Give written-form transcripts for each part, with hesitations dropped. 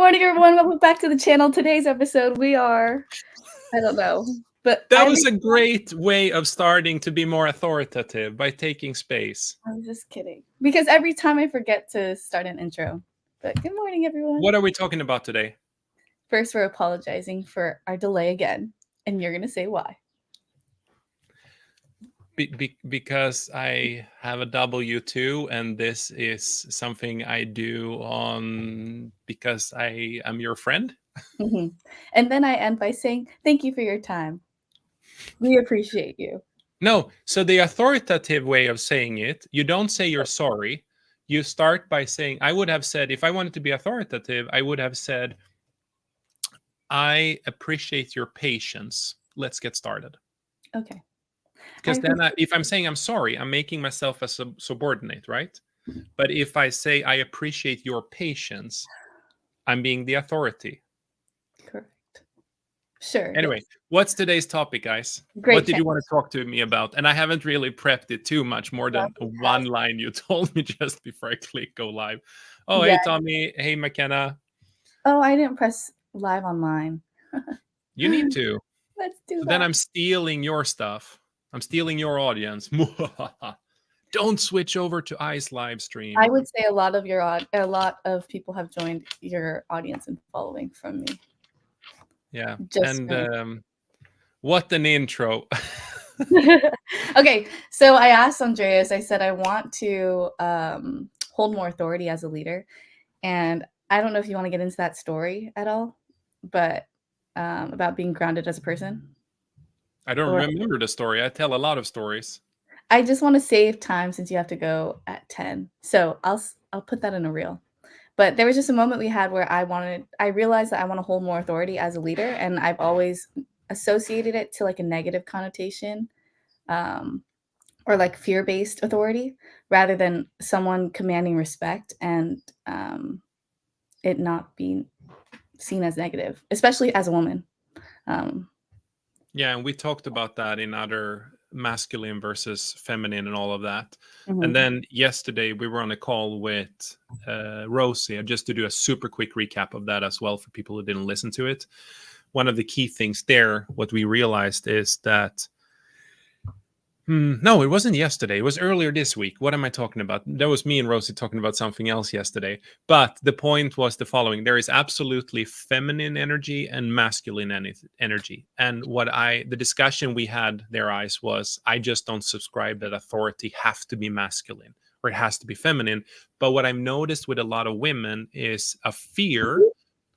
morning, everyone. Welcome back to the channel. Today's episode, I don't know, but That was a great way of starting to be more authoritative by taking space. I'm just kidding. Because every time I forget to start an intro. But good morning, everyone. What are we talking about today? First, we're apologizing for our delay again. And you're going to say why. Because I have a W-2 and this is something I do on because I am your friend. And then I end by saying, thank you for your time. We appreciate you. No, so the authoritative way of saying it, you don't say you're sorry. You start by saying, I would have said, if I wanted to be authoritative, I would have said, I appreciate your patience. Let's get started. Okay. Because then if I'm saying I'm sorry, I'm making myself a subordinate, right? But if I say I appreciate your patience, I'm being the authority. Correct. Sure. Anyway, yes. What's today's topipe, guys? Great What did you want to talk to me about? And I haven't really prepped it too much, more than one line you told me just before I click go live. Oh, yeah. Hey, Tommy. Hey, McKenna. Oh, I didn't press live on mine. You need to. Let's do that. Then I'm stealing your stuff. I'm stealing your audience. Don't switch over to Ice live stream. I would say a lot of people have joined your audience and following from me. Yeah. What an intro. Okay, so I asked Andreas, I said I want to hold more authority as a leader. And I don't know if you want to get into that story at all, but about being grounded as a person. I don't remember the story. I tell a lot of stories. I just want to save time since you have to go at 10. So I'll put that in a reel. But there was just a moment we had where I realized that I want to hold more authority as a leader, and I've always associated it to like a negative connotation, or like fear-based authority, rather than someone commanding respect and it not being seen as negative, especially as a woman. Yeah, and we talked about that in other masculine versus feminine and all of that. And then yesterday we were on a call with Rosie, just to do a super quick recap of that as well for people who didn't listen to it. One of the key things there, what we realized is that no, it wasn't yesterday. It was earlier this week. What am I talking about? That was me and Rosie talking about something else yesterday. But the point was the following. There is absolutely feminine energy and masculine energy. And the discussion we had there, Ice, was I just don't subscribe that authority have to be masculine or it has to be feminine. But what I've noticed with a lot of women is a fear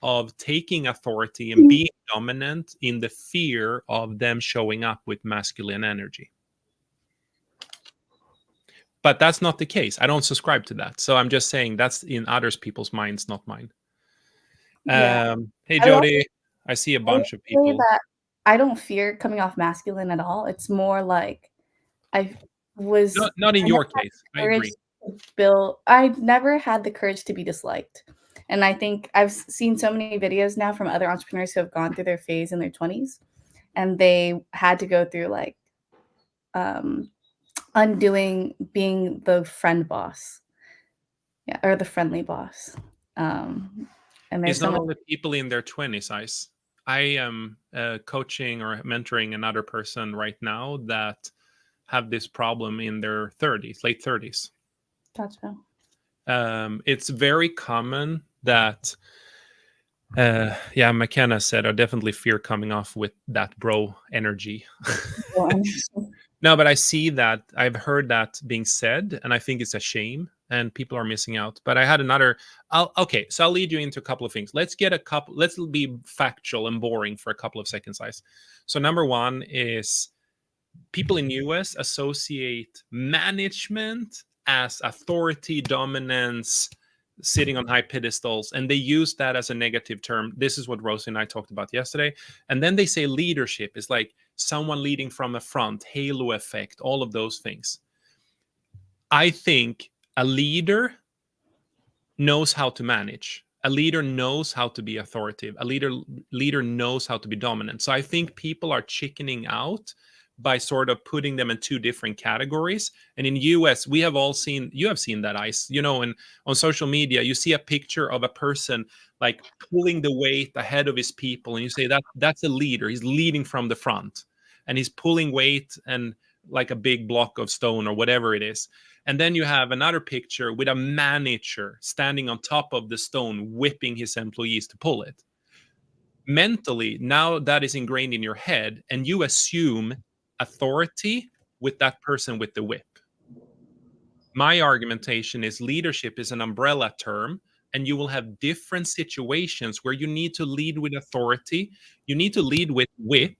of taking authority and being dominant in the fear of them showing up with masculine energy. But that's not the case. I don't subscribe to that. So I'm just saying that's in others people's minds, not mine. Yeah. Hey, Jody. I see a bunch of people. That I don't fear coming off masculine at all. It's more like I was... Not in your case. I agree. I never had the courage to be disliked. And I think I've seen so many videos now from other entrepreneurs who have gone through their phase in their 20s. And they had to go through like... undoing being the friend boss, or the friendly boss. And it's not all the people in their 20s, Ice. I am coaching or mentoring another person right now that have this problem in their 30s, late 30s. Gotcha. It's very common that McKenna said I definitely fear coming off with that bro energy. No, but I see that. I've heard that being said, and I think it's a shame, and people are missing out. But I had another. So I'll lead you into a couple of things. Let's be factual and boring for a couple of seconds, guys. So number one is people in US associate management as authority, dominance, sitting on high pedestals, and they use that as a negative term. This is what Rosie and I talked about yesterday. And then they say leadership is like someone leading from the front, halo effect, all of those things. I think a leader knows how to manage. A leader knows how to be authoritative. A leader knows how to be dominant. So I think people are chickening out by sort of putting them in two different categories. And in US, you have seen that, Ice, and on social media, you see a picture of a person like pulling the weight ahead of his people, and you say that that's a leader. He's leading from the front, and he's pulling weight and like a big block of stone or whatever it is. And then you have another picture with a manager standing on top of the stone, whipping his employees to pull it. Mentally, now that is ingrained in your head, and you assume authority with that person with the whip. My argumentation is leadership is an umbrella term, and you will have different situations where you need to lead with authority, you need to lead with whip,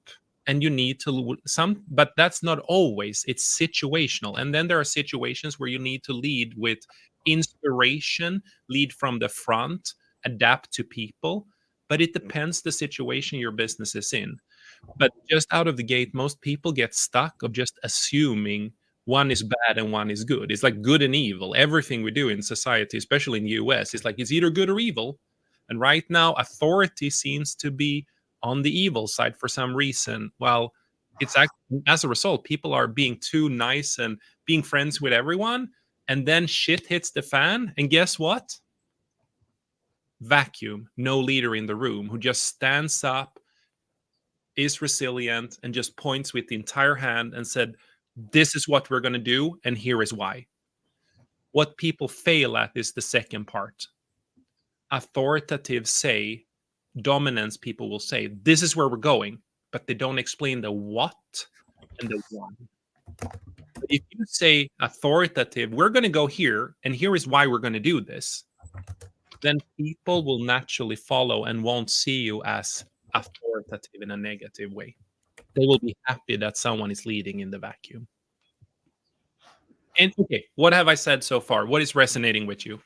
and you need to some, but that's not always. It's situational. And then there are situations where you need to lead with inspiration, lead from the front, adapt to people, but it depends the situation your business is in. But just out of the gate, most people get stuck of just assuming one is bad and one is good. It's like good and evil. Everything we do in society, especially in the US, is like it's either good or evil. And right now, authority seems to be on the evil side for some reason. Well, it's actually, as a result, people are being too nice and being friends with everyone. And then shit hits the fan. And guess what? Vacuum, no leader in the room who just stands up, is resilient, and just points with the entire hand and said, this is what we're going to do, and here is why. What people fail at is the second part. Authoritative say, dominance people will say, this is where we're going, but they don't explain the what and the why. But if you say authoritative, we're going to go here, and here is why we're going to do this, then people will naturally follow and won't see you as authoritative in a negative way. They will be happy that someone is leading in the vacuum. And okay, what have I said so far? What is resonating with you?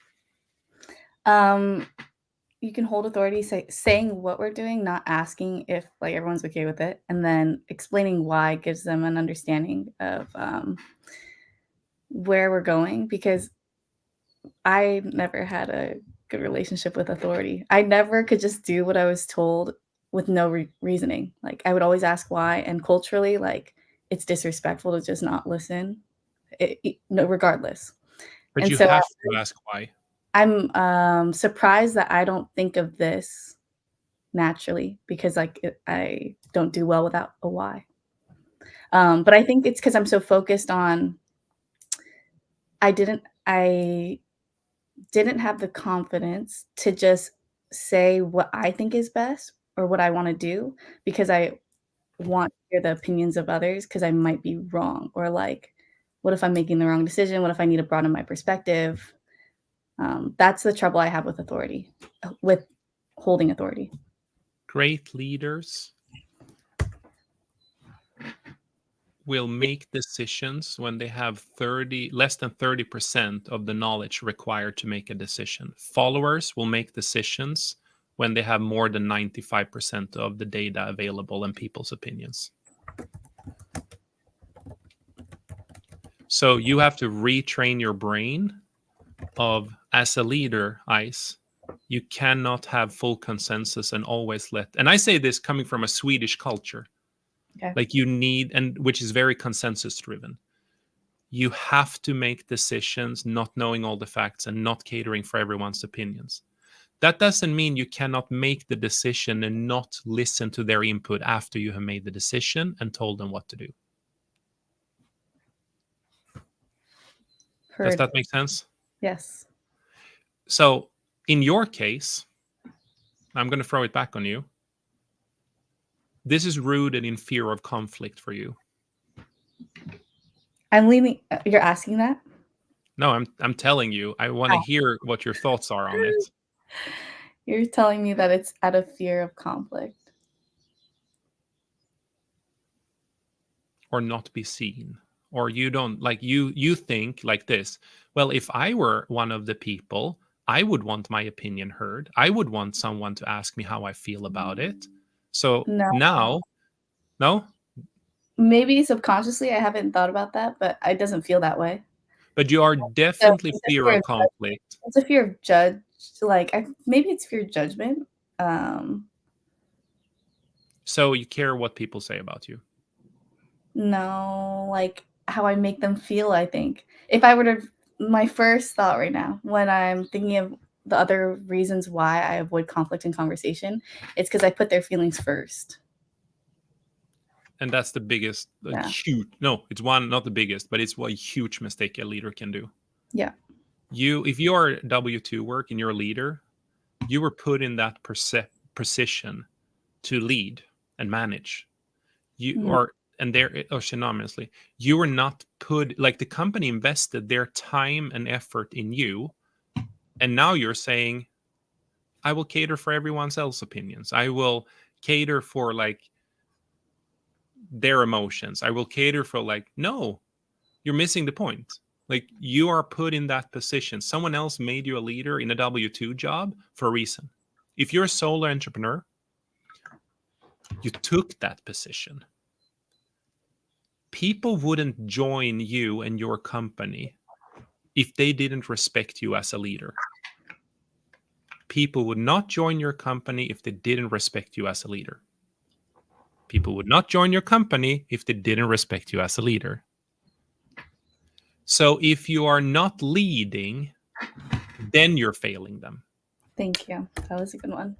You can hold authority, saying what we're doing, not asking if like everyone's okay with it, and then explaining why gives them an understanding of where we're going. Because I never had a good relationship with authority. I never could just do what I was told with no reasoning. Like I would always ask why, and culturally, like it's disrespectful to just not listen. No, regardless. But And you so have to ask why. I'm surprised that I don't think of this naturally because I don't do well without a why. But I think it's because I'm so focused on I didn't have the confidence to just say what I think is best or what I want to do because I want to hear the opinions of others because I might be wrong or like, what if I'm making the wrong decision? What if I need to broaden my perspective? That's the trouble I have with authority, with holding authority. Great leaders will make decisions when they have less than 30% of the knowledge required to make a decision. Followers will make decisions when they have more than 95% of the data available and people's opinions. So you have to retrain your brain of, as a leader, Ice, you cannot have full consensus and always and I say this coming from a Swedish culture. Okay. Like you need, and which is very consensus driven. You have to make decisions not knowing all the facts and not catering for everyone's opinions. That doesn't mean you cannot make the decision and not listen to their input after you have made the decision and told them what to do. Heard. Does that make sense? Yes. So in your case, I'm going to throw it back on you. This is rooted in fear of conflict for you. I'm leaning. You're asking that? No, I'm telling you. I want to hear what your thoughts are on it. You're telling me that it's out of fear of conflict. Or not be seen. Or you don't like you think like this. Well, if I were one of the people, I would want my opinion heard. I would want someone to ask me how I feel about it. So No. now, no? Maybe subconsciously I haven't thought about that, but it doesn't feel that way. But you are So definitely fear of conflict. it's a fear of maybe it's fear of judgment. So you care what people say about you. No, like how I make them feel, I think. If I were to my first thought right now when I'm thinking of the other reasons why I avoid conflict in conversation, it's because I put their feelings first. And that's the biggest, Yeah. huge, no, it's one, not the biggest, but it's a huge mistake a leader can do. Yeah. If you are W2 work and you're a leader, you were put in that position to lead and manage. You Mhm. are, and there, synonymously, you were not put, like the company invested their time and effort in you. And now you're saying, I will cater for everyone else's opinions. I will cater for like their emotions. I will cater for like, no, you're missing the point. Like you are put in that position. Someone else made you a leader in a W2 job for a reason. If you're a solo entrepreneur, you took that position. People wouldn't join you and your company if they didn't respect you as a leader. People would not join your company if they didn't respect you as a leader. People would not join your company if they didn't respect you as a leader. So if you are not leading, then you're failing them. Thank you. That was a good one.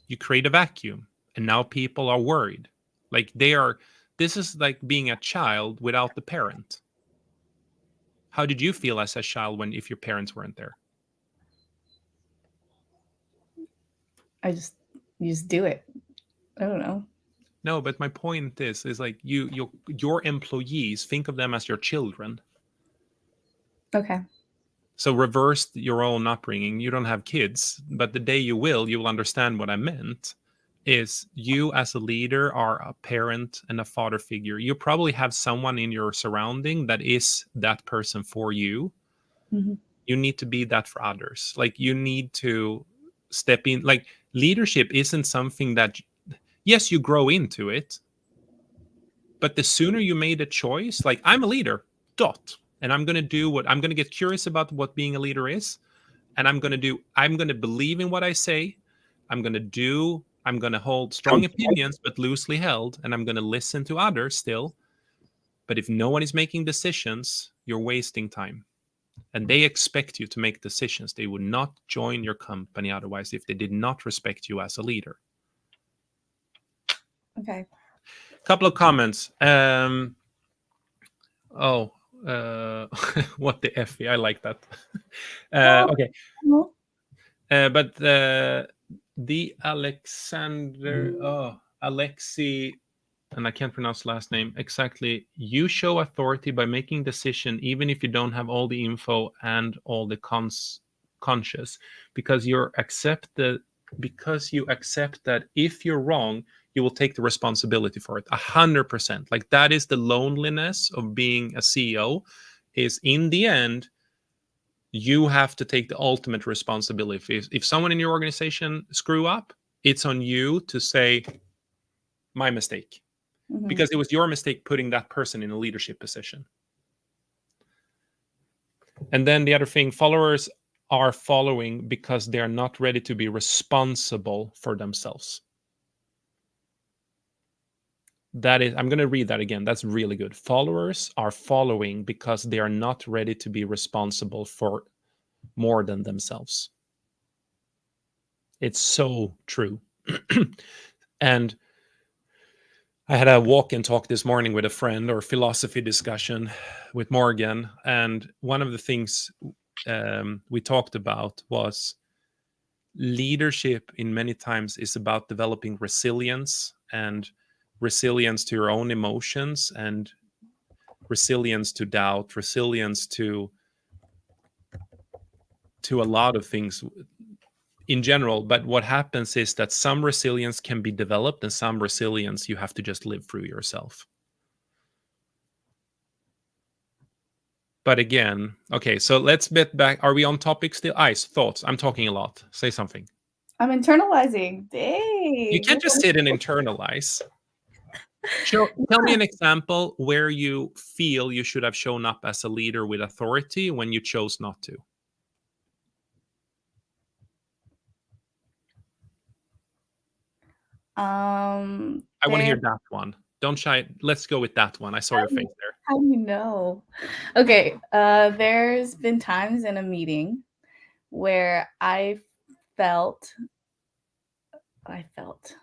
You create a vacuum, and now people are worried. Like this is like being a child without the parent. How did you feel as a child if your parents weren't there? You just do it. I don't know. No, but my point is like your employees, think of them as your children. Okay. So reverse your own upbringing. You don't have kids, but the day you will understand what I meant. Is you as a leader are a parent and a father figure. You probably have someone in your surrounding that is that person for you. Mhm. You need to be that for others. Like you need to step in. Like leadership isn't something that, yes, you grow into it, but the sooner you made a choice, like I'm a leader, dot, and I'm going to do what I'm going to get curious about what being a leader is, and I'm going to believe in what I say. I'm going to hold strong opinions, but loosely held, and I'm going to listen to others still. But if no one is making decisions, you're wasting time. And they expect you to make decisions. They would not join your company otherwise if they did not respect you as a leader. Okay. Couple of comments. Oh, what the F? I like that. Oh, Okay. no. But the Alexi, and I can't pronounce the last name exactly. You show authority by making decision, even if you don't have all the info and all the conscious, because you accept that if you're wrong, you will take the responsibility for it 100%. Like that is the loneliness of being a CEO. Is in the end you have to take the ultimate responsibility. If someone in your organization screw up, it's on you to say, my mistake, Mhm. because it was your mistake putting that person in a leadership position. And then the other thing, followers are following because they're not ready to be responsible for themselves. That is, I'm going to read that again. That's really good. Followers are following because they are not ready to be responsible for more than themselves. It's so true. And I had a walk and talk this morning with a friend, or philosophy discussion with Morgan. And one of the things we talked about was leadership in many times is about developing resilience, and resilience to your own emotions, and resilience to doubt, resilience to a lot of things in general. But what happens is that some resilience can be developed, and some resilience you have to just live through yourself. But again, okay, so let's get back. Are we on topic still? Ice, thoughts. I'm talking a lot. Say something. I'm internalizing. You Dang. can't just sit and internalize. Tell me an example where you feel you should have shown up as a leader with authority when you chose not to. I want to hear There that one. Don't shy. Let's go with that one. I saw your face there. How do you know? Okay, there's been times in a meeting where felt I felt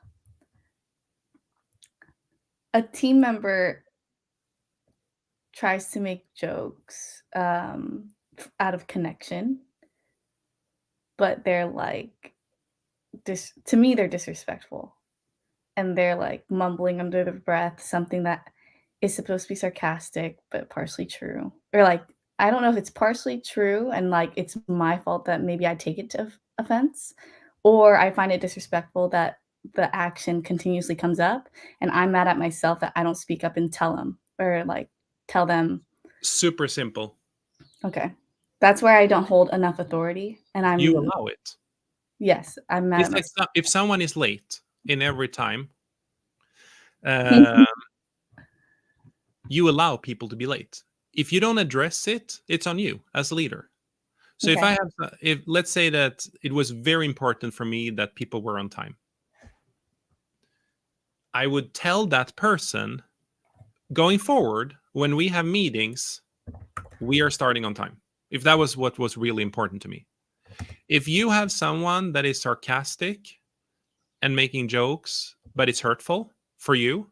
a team member tries to make jokes, out of connection, but they're, like, to me, they're disrespectful, and they're, like, mumbling under their breath something that is supposed to be sarcastic, but partially true, or, like, I don't know if it's partially true and, like, it's my fault that maybe I take it to offense, or I find it disrespectful that the action continuously comes up, and I'm mad at myself that I don't speak up and tell them, or, like, tell them. Super simple. Okay. That's where I don't hold enough authority, and You I'm allow it. yes, I'm mad It's at like myself. if someone is late in every time, uh, you allow people to be late. If you don't address it, it's on you as a leader. So if I Okay. have, if let's say that it was very important for me that people were on time, I would tell that person going forward when we have meetings, we are starting on time. If that was what was really important to me. If you have someone that is sarcastic and making jokes, but it's hurtful for you,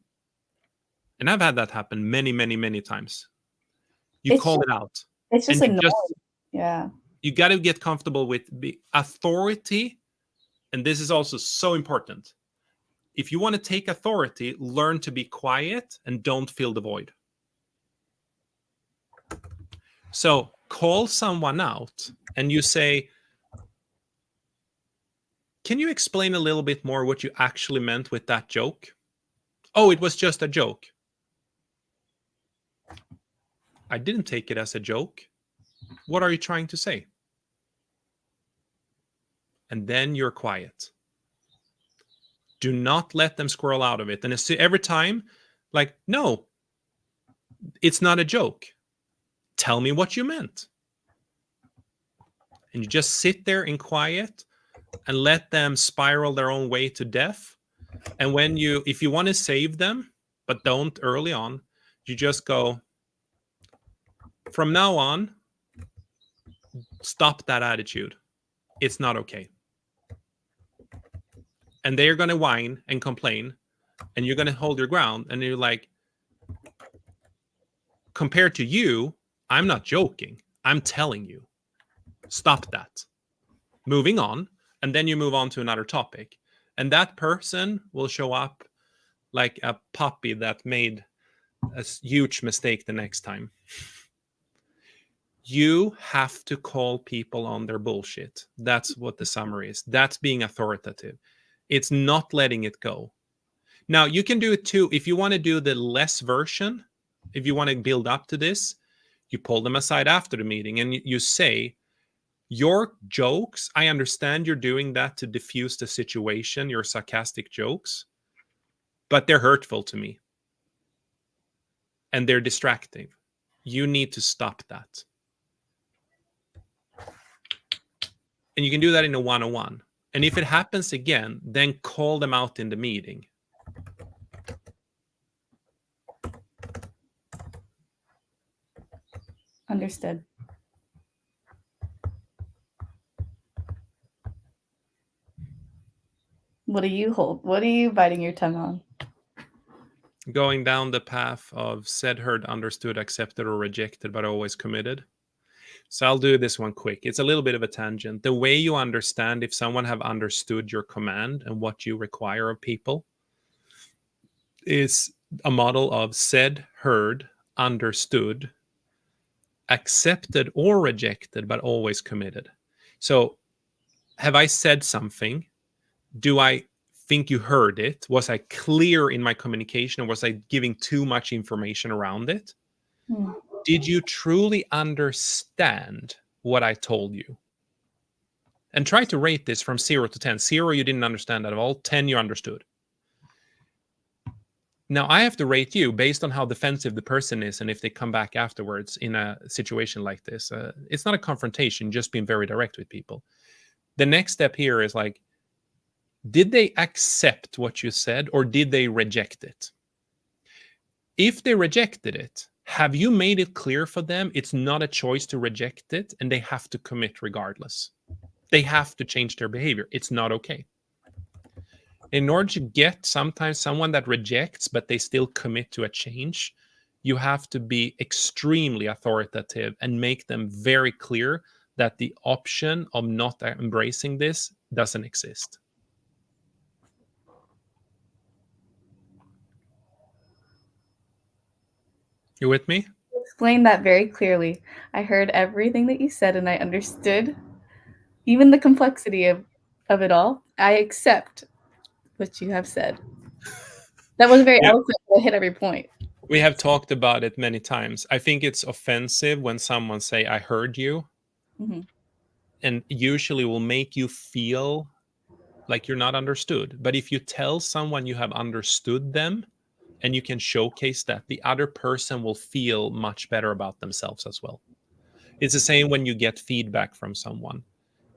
and I've had that happen many, many, many times, you It's call just it out, it's just and you annoying. just Yeah. you got to get comfortable with the authority. And this is also so important. If you want to take authority, learn to be quiet and don't fill the void. So call someone out and you say, can you explain a little bit more what you actually meant with that joke? Oh, it was just a joke. I didn't take it as a joke. What are you trying to say? And then you're quiet. Do not let them squirrel out of it. And every time, like, no, it's not a joke. Tell me what you meant. And you just sit there in quiet and let them spiral their own way to death. And if you want to save them, but don't early on, you just go, from now on, stop that attitude. It's not okay. And they're going to whine and complain, and you're going to hold your ground. And you're like, compared to you, I'm not joking. I'm telling you, stop that. Moving on. And then you move on to another topic. And that person will show up like a puppy that made a huge mistake the next time. You have to call people on their bullshit. That's what the summary is. That's being authoritative. It's not letting it go. Now, you can do it too. If you want to do the less version, if you want to build up to this, you pull them aside after the meeting and you say, your jokes, I understand you're doing that to diffuse the situation, your sarcastic jokes, but they're hurtful to me and they're distracting. You need to stop that. And you can do that in a one-on-one. And if it happens again, then call them out in the meeting. Understood. What do you hold? What are you biting your tongue on? Going down the path of said, heard, understood, accepted, or rejected, but always committed. So I'll do this one quick. It's a little bit of a tangent. The way you understand if someone have understood your command and what you require of people is a model of said, heard, understood, accepted, or rejected, but always committed. So have I said something? Do I think you heard it? Was I clear in my communication, or was I giving too much information around it? Hmm. Did you truly understand what I told you? And try to rate this from 0 to 10. 0, you didn't understand at all. 10, you understood. Now, I have to rate you based on how defensive the person is and if they come back afterwards in a situation like this. It's not a confrontation, just being very direct with people. The next step here is like, did they accept what you said or did they reject it? If they rejected it, Have you made it clear for them it's not a choice to reject it and they have to commit regardless? They have to change their behavior. It's not okay. In order to get sometimes someone that rejects, but they still commit to a change, you have to be extremely authoritative and make them very clear that the option of not embracing this doesn't exist. You with me? Explained that very clearly. I heard everything that you said and I understood even the complexity of it all. I accept what you have said. That was very Yeah. eloquent, but I hit every point. We have talked about it many times. I think it's offensive when someone say I heard you, Mhm. and usually will make you feel like you're not understood. But if you tell someone you have understood them and you can showcase that, the other person will feel much better about themselves as well. It's the same when you get feedback from someone.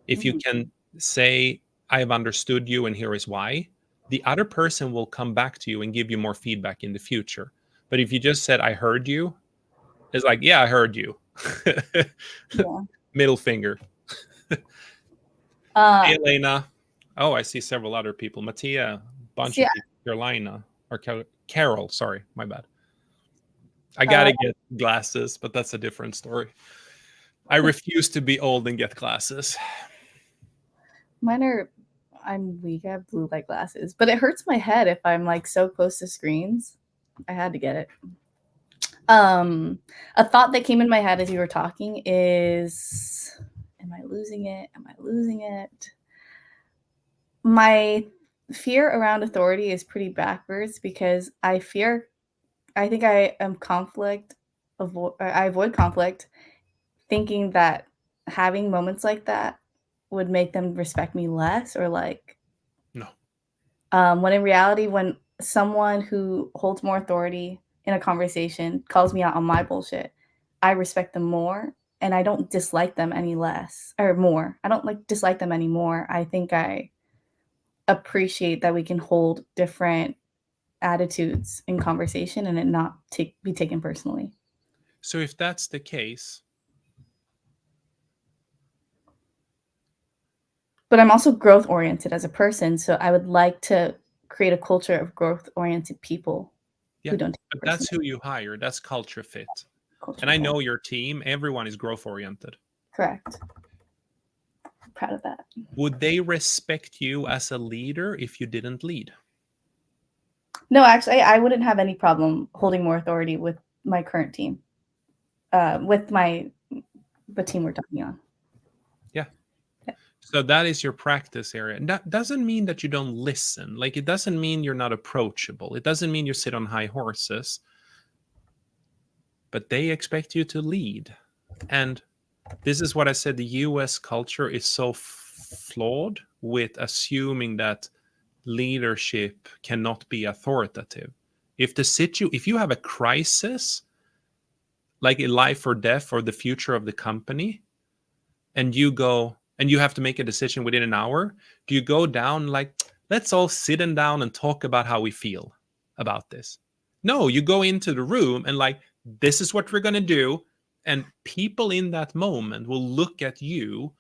If you Mhm. can say, I have understood you and here is why, the other person will come back to you and give you more feedback in the future. But if you just said, I heard you, it's like, yeah, I heard you. Yeah. Middle finger. Uh, Hey, Elena. Oh, I see several other people. Mattia, bunch see, of people. Carolina or Carol. Sorry, my bad. I uh, gotta get glasses, but that's a different story. I refuse to be old and get glasses. mine are. I'm weak. I have blue light glasses, but it hurts my head if I'm like so close to screens. I had to get it. Um, a thought that came in my head as you were talking is, am I losing it? Am I losing it? My fear around authority is pretty backwards because I think I am I avoid conflict thinking that having moments like that would make them respect me less or like, No. when in reality, when someone who holds more authority in a conversation calls me out on my bullshit, I respect them more and I don't dislike them any less or more. I don't like dislike them anymore. I think I appreciate that we can hold different attitudes in conversation and it not be taken personally. So if that's the case, But I'm also growth oriented as a person, so I would like to create a culture of growth oriented people yeah, who don't take it but that's personally. who you hire. That's culture fit. And Culture, I yeah, know your team, everyone is growth oriented. correct. I'm proud of that. Would they respect you as a leader if you didn't lead? No, actually, I wouldn't have any problem holding more authority with my current team, with the team we're talking on. Yeah. Yeah. So that is your practice area. And that doesn't mean that you don't listen. Like it doesn't mean you're not approachable. It doesn't mean you sit on high horses, but they expect you to lead. And this is what I said, the US culture is so flawed with assuming that leadership cannot be authoritative. If you have a crisis, like a life or death or the future of the company, and you have to make a decision within an hour, do you go down like, let's all sit down and talk about how we feel about this? No, you go into the room and like, this is what we're going to do, and people in that moment will look at you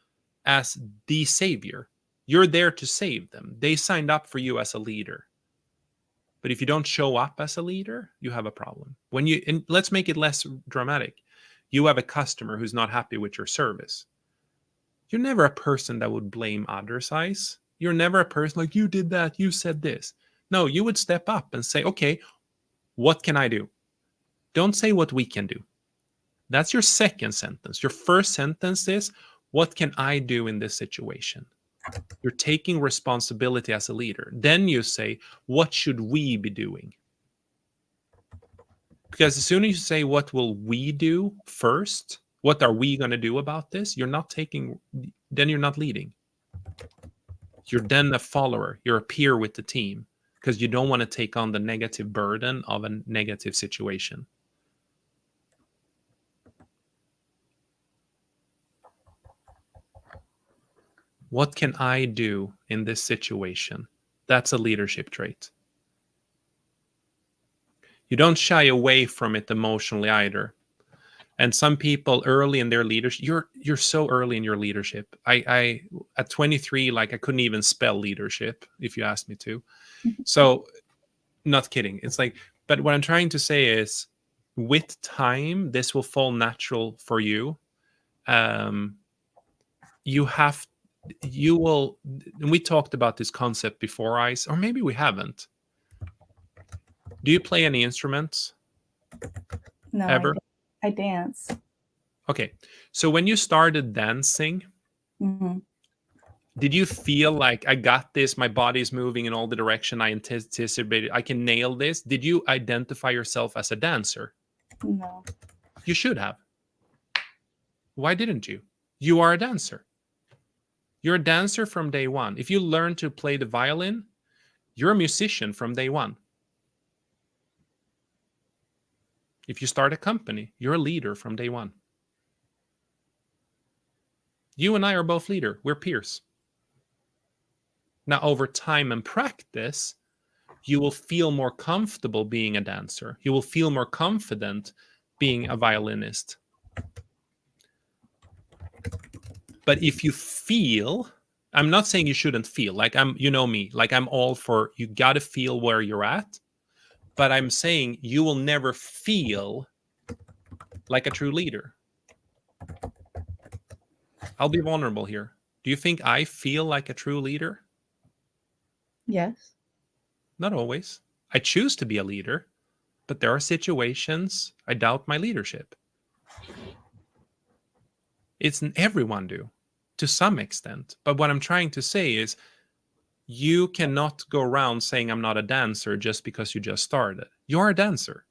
as the savior. You're there to save them. They signed up for you as a leader. But if you don't show up as a leader, you have a problem. And let's make it less dramatic. You have a customer who's not happy with your service. You're never a person that would blame others, eyes. You're never a person like, you did that, you said this. No, you would step up and say, okay, what can I do? Don't say what we can do. That's your second sentence. Your first sentence is, what can I do in this situation? You're taking responsibility as a leader. Then you say, what should we be doing? Because as soon as you say, what will we do first? What are we going to do about this? Then you're not leading. You're then a follower. You're a peer with the team because you don't want to take on the negative burden of a negative situation. What can I do in this situation? That's a leadership trait. You don't shy away from it emotionally either. And some people early in their leadership, you're so early in your leadership. I at 23, like I couldn't even spell leadership if you asked me to. So not kidding. It's like, but what I'm trying to say is, with time, this will fall natural for you. Um, you have, you will, and we talked about this concept before, Ice, or maybe we haven't. Do you play any instruments No, ever? I dance. Okay. So when you started dancing, Mm-hmm. did you feel like I got this? My body's moving in all the direction I anticipated. I can nail this. Did you identify yourself as a dancer? No. You should have. Why didn't you? You are a dancer. You're a dancer from day one. If you learn to play the violin, you're a musician from day one. If you start a company, you're a leader from day one. You and I are both leader. We're peers. Now, over time and practice, you will feel more comfortable being a dancer. You will feel more confident being a violinist. But if you feel, I'm not saying you shouldn't feel, like you know me, like I'm all for, you got to feel where you're at. But I'm saying you will never feel like a true leader. I'll be vulnerable here. Do you think I feel like a true leader? Yes. Not always. I choose to be a leader, but there are situations I doubt my leadership. It's everyone do to some extent. But what I'm trying to say is, you cannot go around saying I'm not a dancer just because you just started. You're a dancer.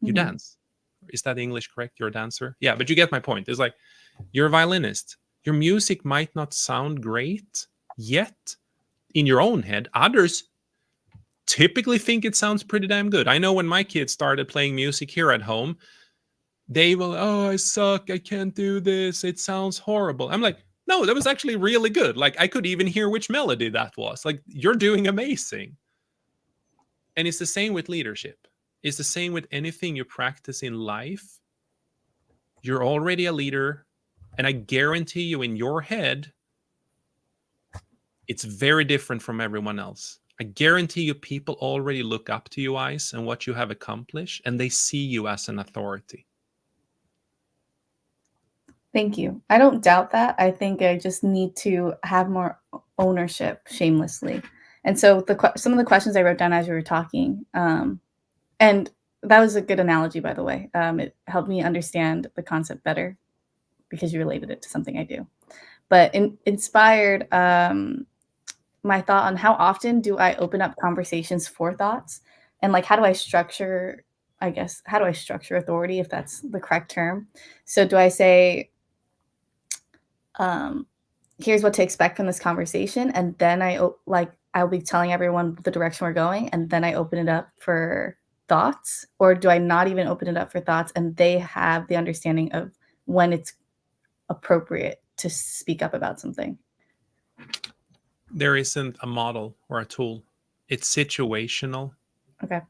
You Mm-hmm. dance. Is that English correct? You're a dancer? Yeah, but you get my point. It's like, you're a violinist. Your music might not sound great yet in your own head. Others typically think it sounds pretty damn good. I know when my kids started playing music here at home, they will, oh, I suck. I can't do this. It sounds horrible. I'm like, no, that was actually really good. Like, I could even hear which melody that was. Like, you're doing amazing. And it's the same with leadership. It's the same with anything you practice in life. You're already a leader. And I guarantee you, in your head, it's very different from everyone else. I guarantee you, people already look up to you, Ice, and what you have accomplished, and they see you as an authority. Thank you. I don't doubt that. I think I just need to have more ownership shamelessly. And so some of the questions I wrote down as you were talking, and that was a good analogy, by the way. It helped me understand the concept better because you related it to something I do. But inspired my thought on how often do I open up conversations for thoughts, and like how do I structure, I guess, how do I structure authority, if that's the correct term? So do I say, um, here's what to expect from this conversation, and then I'll be telling everyone the direction we're going, and then I open it up for thoughts? Or do I not even open it up for thoughts and they have the understanding of when it's appropriate to speak up about something? There isn't a model or a tool. It's situational. Okay.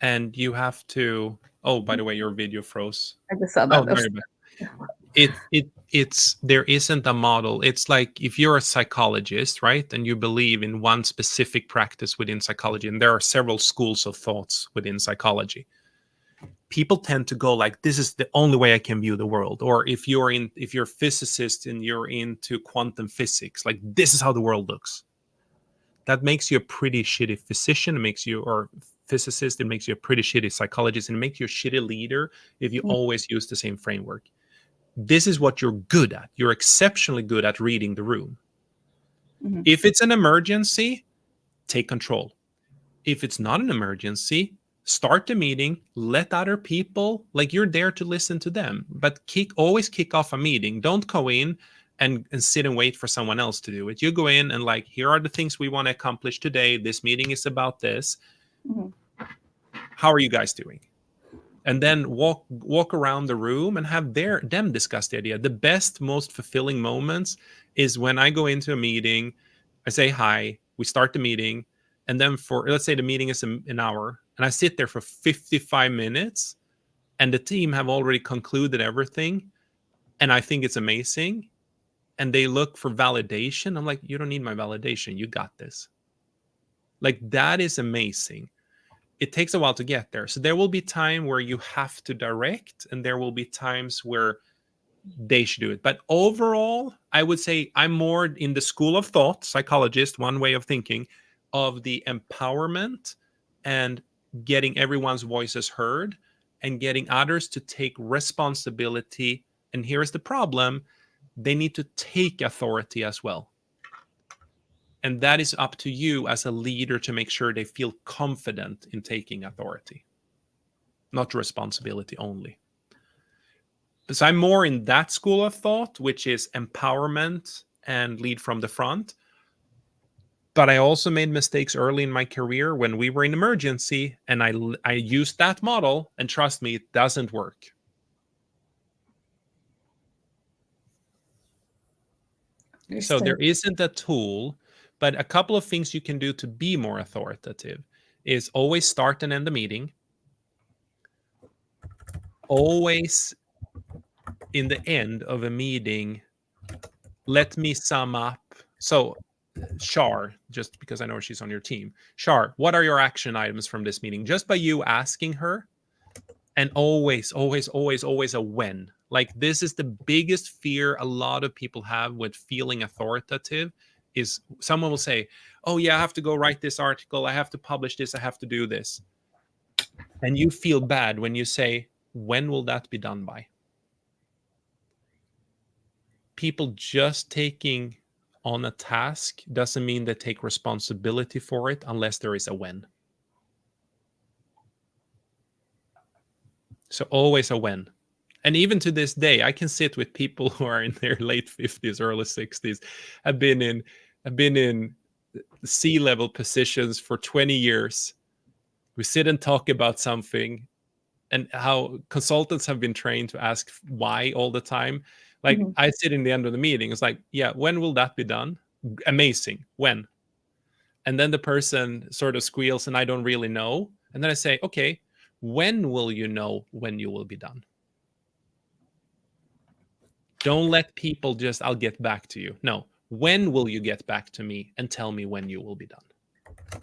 And you have to, oh, by the way, your video froze. I just saw Oh, that. no, you're back. It's there isn't a model. It's like, if you're a psychologist, right, and you believe in one specific practice within psychology, and there are several schools of thoughts within psychology, people tend to go like, this is the only way I can view the world. Or if you're a physicist and you're into quantum physics, like, this is how the world looks. That makes you a pretty shitty physician. It makes you, or physicist, it makes you a pretty shitty psychologist, and it makes you a shitty leader if you always use the same framework. This is what you're good at. You're exceptionally good at reading the room. Mm-hmm. If it's an emergency, take control. If it's not an emergency, start the meeting, let other people, like, you're there to listen to them, but always kick off a meeting. Don't go in and sit and wait for someone else to do it. You go in and, like, here are the things we want to accomplish today. This meeting is about this. Mm-hmm. How are you guys doing? And then walk around the room and have them discuss the idea. The best, most fulfilling moments is when I go into a meeting, I say hi, we start the meeting, and then, for, let's say the meeting is an hour, And I sit there for 55 minutes and the team have already concluded everything. And I think it's amazing. And they look for validation. I'm like, you don't need my validation. You got this. Like, that is amazing. It takes a while to get there. So there will be time where you have to direct, and there will be times where they should do it. But overall, I would say I'm more in the school of thought, psychologist, one way of thinking, of the empowerment and getting everyone's voices heard and getting others to take responsibility. And here's the problem: they need to take authority as well. And that is up to you as a leader to make sure they feel confident in taking authority, not responsibility only. So I'm more in that school of thought, which is empowerment and lead from the front. But I also made mistakes early in my career when we were in emergency, and I used that model, and trust me, it doesn't work. So there isn't a tool, but a couple of things you can do to be more authoritative is always start and end the meeting. Always in the end of a meeting, let me sum up. So Shar, just because I know she's on your team, Shar, what are your action items from this meeting? Just by you asking her, and always, always, always, always a when. Like, this is the biggest fear a lot of people have with feeling authoritative, is someone will say, oh yeah, I have to go write this article, I have to publish this, I have to do this. And you feel bad when you say, when will that be done by? People just taking on a task doesn't mean they take responsibility for it unless there is a when. So always a when. And even to this day, I can sit with people who are in their late 50s, early 60s, have been in C-level positions for 20 years. We sit and talk about something, and how consultants have been trained to ask why all the time. Like, I sit in the end of the meeting, it's like, yeah, when will that be done? Amazing. When? And then the person sort of squeals, and I don't really know. And then I say, okay, when will you know when you will be done? Don't let people just, I'll get back to you. No, when will you get back to me and tell me when you will be done?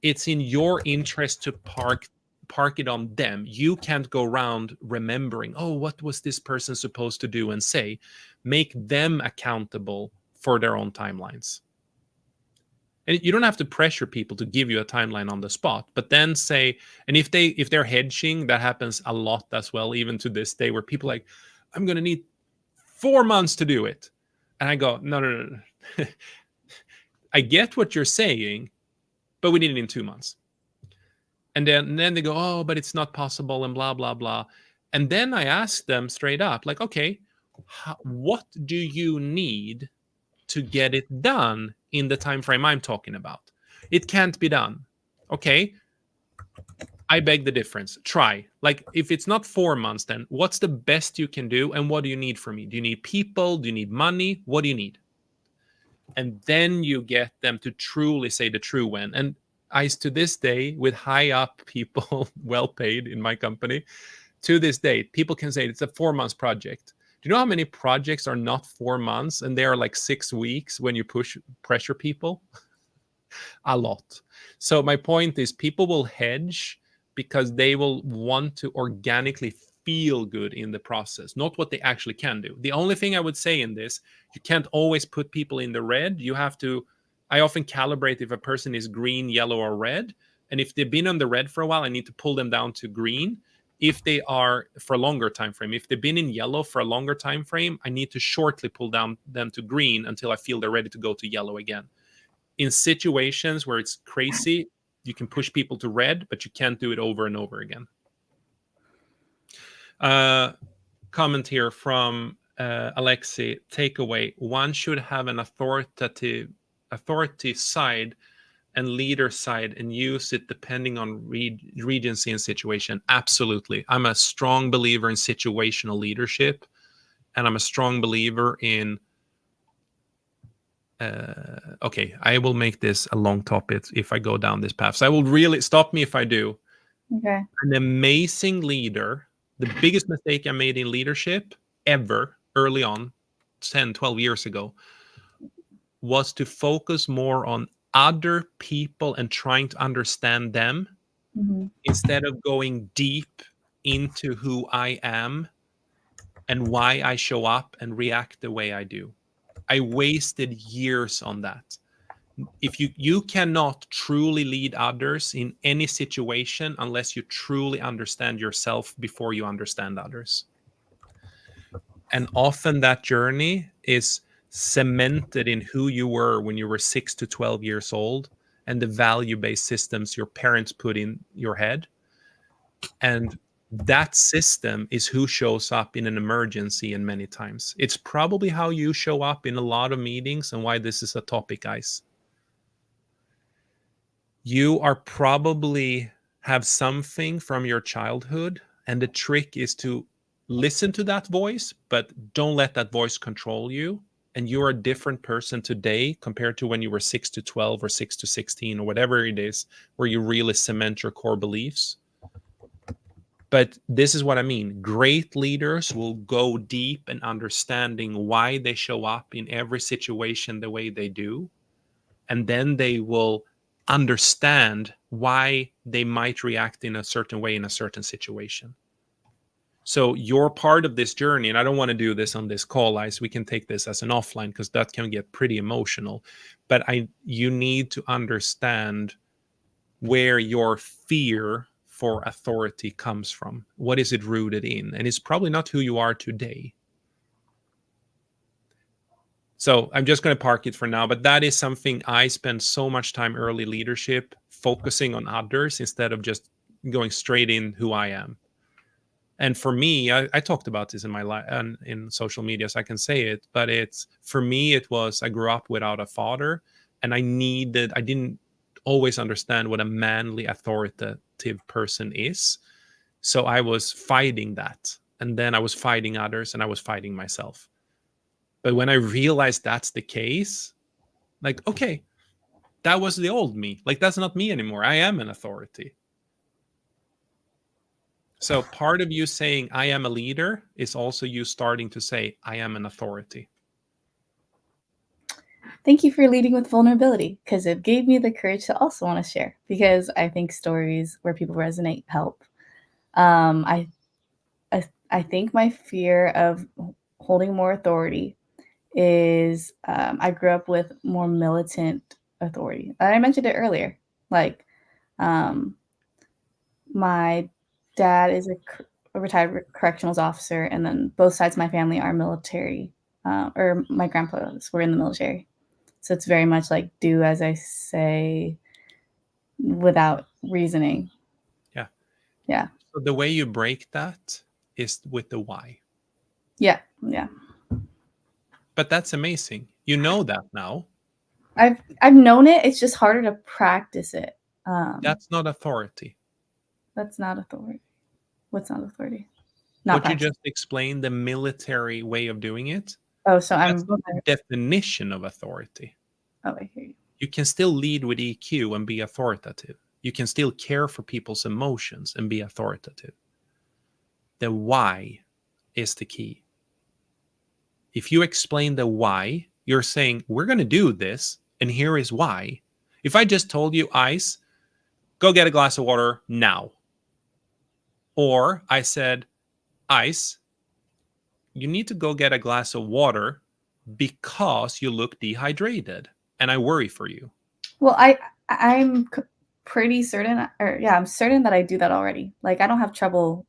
It's in your interest to park it on them. You can't go around remembering, oh, what was this person supposed to do and say? Make them accountable for their own timelines. And you don't have to pressure people to give you a timeline on the spot, but then say, and if they're hedging, that happens a lot as well, even to this day, where people are like, I'm going to need 4 months to do it. And I go, no. I get what you're saying, but we need it in 2 months. And then they go, oh, but it's not possible, and blah, blah, blah. And then I ask them straight up, like, okay, what do you need to get it done in the time frame I'm talking about? It can't be done. Okay, I beg the difference. Try. Like, if it's not 4 months, then what's the best you can do, and what do you need from me? Do you need people? Do you need money? What do you need? And then you get them to truly say the true when. And to this day, with high up people, well paid in my company, to this day, people can say it's a 4 months project. Do you know how many projects are not 4 months and they are like 6 weeks when you pressure people? A lot. So my point is, people will hedge because they will want to organically feel good in the process, not what they actually can do. The only thing I would say in this, you can't always put people in the red. You have to, I often calibrate if a person is green, yellow, or red. And if they've been on the red for a while, I need to pull them down to green. If they are for a longer time frame, if they've been in yellow for a longer time frame, I need to shortly pull down them to green until I feel they're ready to go to yellow again. In situations where it's crazy, you can push people to red, but you can't do it over and over again. Comment here from Alexi. Takeaway: one should have an authority side and leader side and use it depending on regency and situation. Absolutely. I'm a strong believer in situational leadership, and I'm a strong believer in Okay, I will make this a long topic if I go down this path. So I will really stop me if I do. Okay. An amazing leader, the biggest mistake I made in leadership ever early on, 10, 12 years ago, was to focus more on other people and trying to understand them Mhm. instead of going deep into who I am and why I show up and react the way I do. I wasted years on that. If you cannot truly lead others in any situation unless you truly understand yourself before you understand others. And often that journey is cemented in who you were when you were 6 to 12 years old and the value-based systems your parents put in your head. And that system is who shows up in an emergency, and many times it's probably how you show up in a lot of meetings, and why this is a topic, guys. You are probably have something from your childhood, and the trick is to listen to that voice, but don't let that voice control you. And you're a different person today compared to when you were 6 to 12 or 6 to 16 or whatever it is, where you really cement your core beliefs. But this is what I mean. Great leaders will go deep in understanding why they show up in every situation the way they do. And then they will understand why they might react in a certain way in a certain situation. So you're part of this journey, and I don't want to do this on this call, guys. We can take this as an offline because that can get pretty emotional. But you need to understand where your fear for authority comes from. What is it rooted in? And it's probably not who you are today. So I'm just going to park it for now, but that is something I spend so much time early leadership focusing on others instead of just going straight in who I am. And for me, I talked about this in my life and in social media, so I can say it. But it's for me, it was I grew up without a father, and I didn't always understand what a manly, authoritative person is. So I was fighting that, and then I was fighting others, and I was fighting myself. But when I realized that's the case, like, okay, that was the old me. Like, that's not me anymore. I am an authority. So part of you saying I am a leader is also you starting to say I am an authority. Thank you for leading with vulnerability, because it gave me the courage to also want to share, because I think stories where people resonate help. Um, I, I think my fear of holding more authority is I grew up with more militant authority. I mentioned it earlier. Like, um, my dad is a retired correctionals officer, and then both sides of my family are military, or my grandpas were in the military. So it's very much like do as I say without reasoning. Yeah. Yeah. So the way you break that is with the why. Yeah. Yeah. But that's amazing. You know that now. I've known it. It's just harder to practice it. That's not authority. That's not authority. What's not authority? Not What you practice. just explained, the military way of doing it, Oh, so that's I'm. not the definition of authority. Oh, I hear you. You can still lead with EQ and be authoritative. You can still care for people's emotions and be authoritative. The why is the key. If you explain the why, you're saying, we're going to do this, and here is why. If I just told you, Ice, go get a glass of water now. Or I said, Ice, you need to go get a glass of water because you look dehydrated and I worry for you. Well, I'm pretty certain, or yeah, I'm certain that I do that already. Like I don't have trouble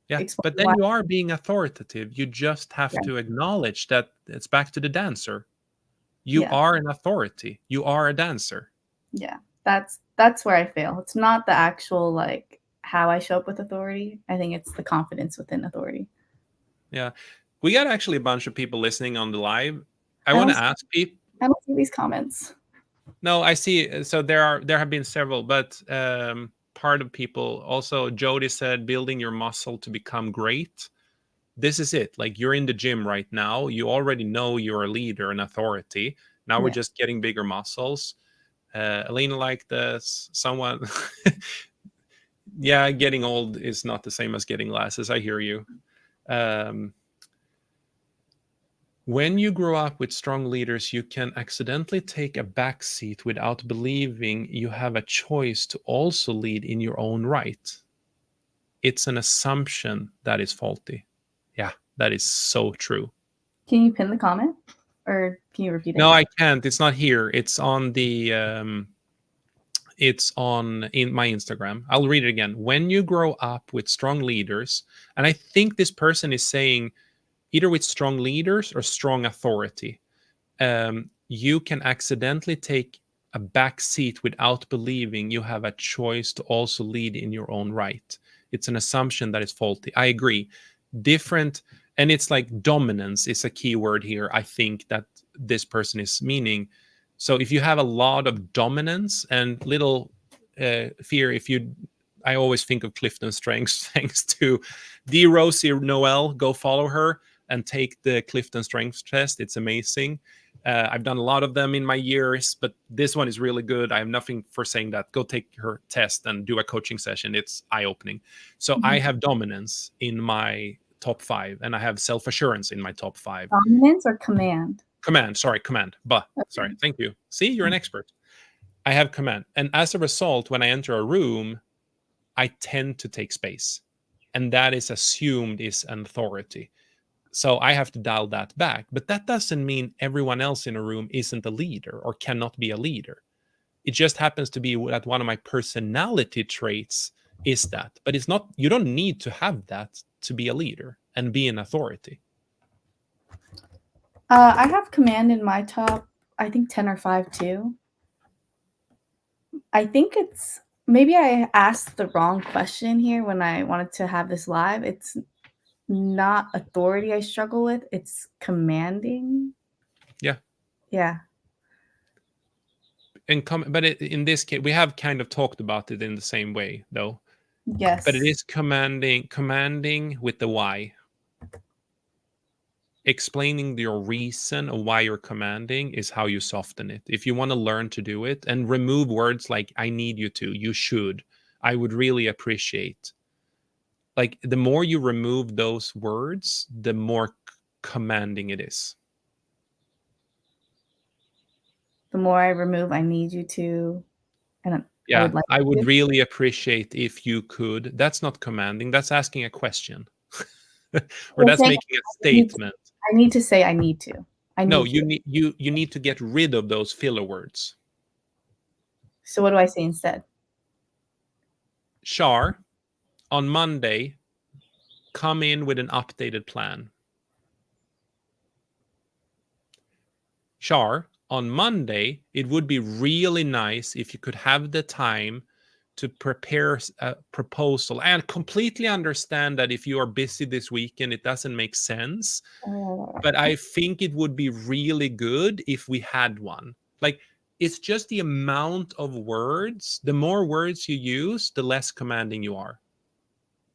Yeah, explaining but then why. you are being authoritative. You just have Yeah. to acknowledge that it's back to the dancer. You Yeah. are an authority. You are a dancer. Yeah. That's where I fail. It's not the actual like how I show up with authority. I think it's the confidence within authority. Yeah. We got actually a bunch of people listening on the live. I I want don't to ask people. I don't see these comments. No, I see. So there have been several, but part of people also. Jody said, building your muscle to become great. This is it. Like you're in the gym right now. You already know you're a leader, an authority. Now we're Yeah. just getting bigger muscles. Elena like this. Someone, yeah, getting old is not the same as getting glasses. I hear you. When you grow up with strong leaders, you can accidentally take a back seat without believing you have a choice to also lead in your own right. It's an assumption that is faulty. Yeah, that is so true. Can you pin the comment, or can you repeat it? No, I can't. It's not here. It's on the it's on in my Instagram. I'll read it again. When you grow up with strong leaders, and I think this person is saying either with strong leaders or strong authority, you can accidentally take a back seat without believing you have a choice to also lead in your own right. It's an assumption that is faulty. I agree. Different, and it's like dominance is a key word here. I think that this person is meaning. So if you have a lot of dominance and little fear, I always think of Clifton Strengths, thanks to D. Rosie Noel. Go follow her and take the Clifton Strengths test. It's amazing. I've done a lot of them in my years, but this one is really good. I have nothing for saying that. Go take her test and do a coaching session. It's eye-opening. So I have dominance in my top 5, and I have self-assurance in my top 5. Dominance or command? Command. Sorry, thank you. See, you're an expert. I have command. And as a result, when I enter a room, I tend to take space. And that is assumed is an authority. So I have to dial that back. But that doesn't mean everyone else in a room isn't a leader or cannot be a leader. It just happens to be that one of my personality traits is that. But it's not, you don't need to have that to be a leader and be an authority. I have command in my top, I think 10 or 5 too. I think it's, maybe I asked the wrong question here when I wanted to have this live. It's not authority I struggle with, it's commanding. Yeah. Yeah. But in this case, we have kind of talked about it in the same way, though. Yes. But it is commanding with the why. Explaining your reason of why you're commanding is how you soften it. If you want to learn to do it, and remove words like "I need you to," "you should," "I would really appreciate." Like, the more you remove those words, the more commanding it is. The more I remove "I need you to," and Yeah, I would to. really appreciate if you could. That's not commanding. That's asking a question. Or that's making a statement. I need to say I need to. No, you need to get rid of those filler words. So what do I say instead? Shar, on Monday, come in with an updated plan. Shar, on Monday, it would be really nice if you could have the time to prepare a proposal, and completely understand that if you are busy this weekend, it doesn't make sense. But I think it would be really good if we had one. Like, it's just the amount of words. The more words you use, the less commanding you are.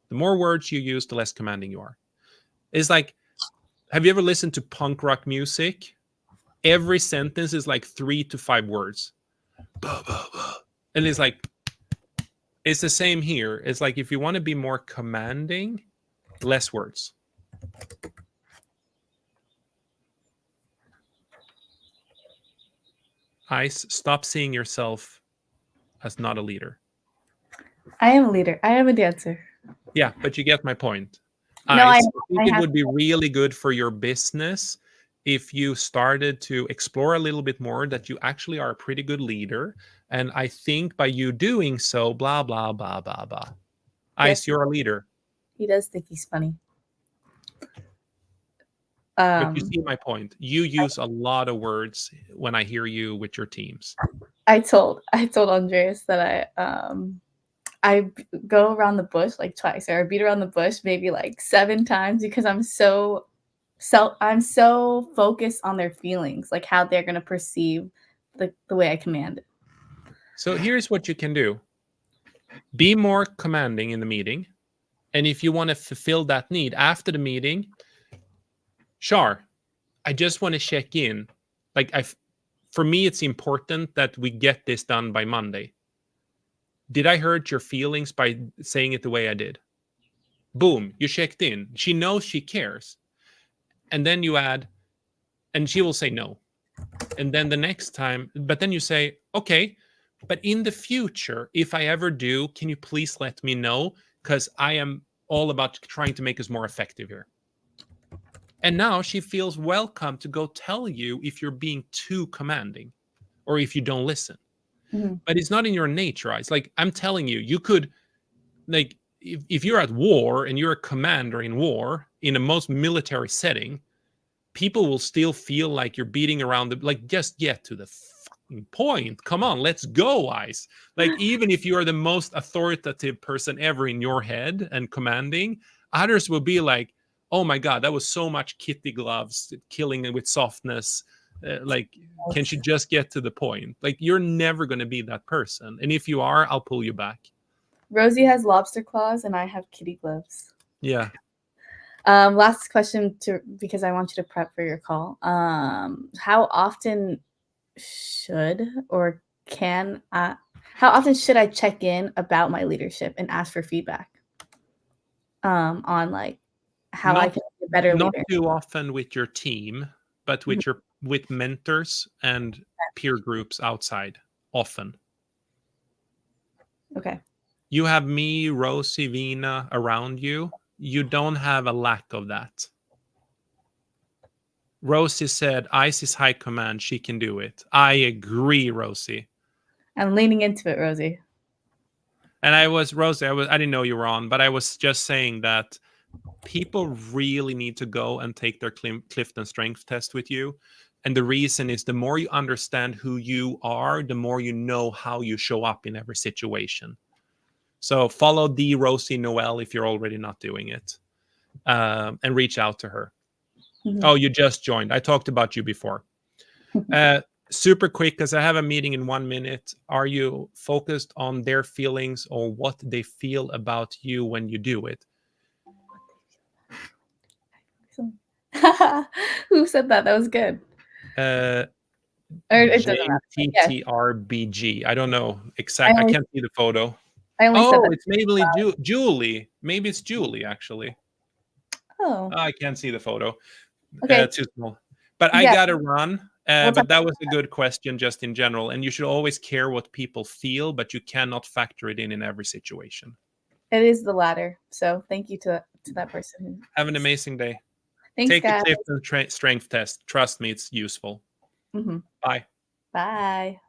The more words you use, the less commanding you are. It's like, have you ever listened to punk rock music? Every sentence is like 3 to 5 words. And it's like, it's the same here. It's like, if you want to be more commanding, less words. Ice, stop seeing yourself as not a leader. I am a leader. I am a dancer. Yeah, but you get my point. No, I think it would be really good for your business if you started to explore a little bit more that you actually are a pretty good leader. And I think by you doing so, blah, blah, blah, blah, blah. Ice, you're a leader. He does think he's funny. But you see my point. You use a lot of words when I hear you with your teams. I told Andreas that I go around the bush like twice, or I beat around the bush maybe like 7 times, because I'm so focused on their feelings, like how they're gonna perceive the way I command it. So here's what you can do. Be more commanding in the meeting. And if you want to fulfill that need after the meeting, Shar, I just want to check in. Like, for me, it's important that we get this done by Monday. Did I hurt your feelings by saying it the way I did? Boom, you checked in. She knows she cares. And then you add, and she will say no. And then the next time, but then you say, okay, but in the future, if I ever do, can you please let me know? Because I am all about trying to make us more effective here. And now she feels welcome to go tell you if you're being too commanding or if you don't listen. Mhm. But it's not in your nature. It's like, I'm telling you, you could, like, if you're at war and you're a commander in war in a most military setting, people will still feel like you're beating around the, like, just get to the fucking point. Come on, let's go, Ice. Like, even if you are the most authoritative person ever in your head and commanding, others will be like, oh my God, that was so much kitty gloves, killing it with softness. Like, can she just get to the point? Like, you're never going to be that person. And if you are, I'll pull you back. Rosie has lobster claws and I have kitty gloves. Yeah. Last question because I want you to prep for your call. How often should I check in about my leadership and ask for feedback? On like how I can be a better Not leader. too often with your team, but with with mentors and peer groups outside often. Okay. You have me, Rosie, Vina around you. You don't have a lack of that. Rosie said, Ice is high command. She can do it. I agree, Rosie. I'm leaning into it, Rosie. And Rosie, I didn't know you were on, but I was just saying that people really need to go and take their Clifton strength test with you. And the reason is the more you understand who you are, the more you know how you show up in every situation. So follow the Rosie Noel if you're already not doing it, and reach out to her. Mhm. Oh, you just joined. I talked about you before. Super quick, because I have a meeting in 1 minute. Are you focused on their feelings or what they feel about you when you do it? Who said that? That was good. Or it doesn't matter. Yes. JTTRBG. I don't know exactly. I can't see the photo. I only said that. It's maybe Julie. Maybe it's Julie, actually. Oh. I can't see the photo. Okay. Too small. But I Yeah. gotta run. We'll But talk that was a good question just in general. And you should always care what people feel, but you cannot factor it in every situation. It is the latter. So thank you to that person. Have an amazing day. Thanks, Take guys. the Clifton strength test. Trust me, it's useful. Mhm. Bye. Bye.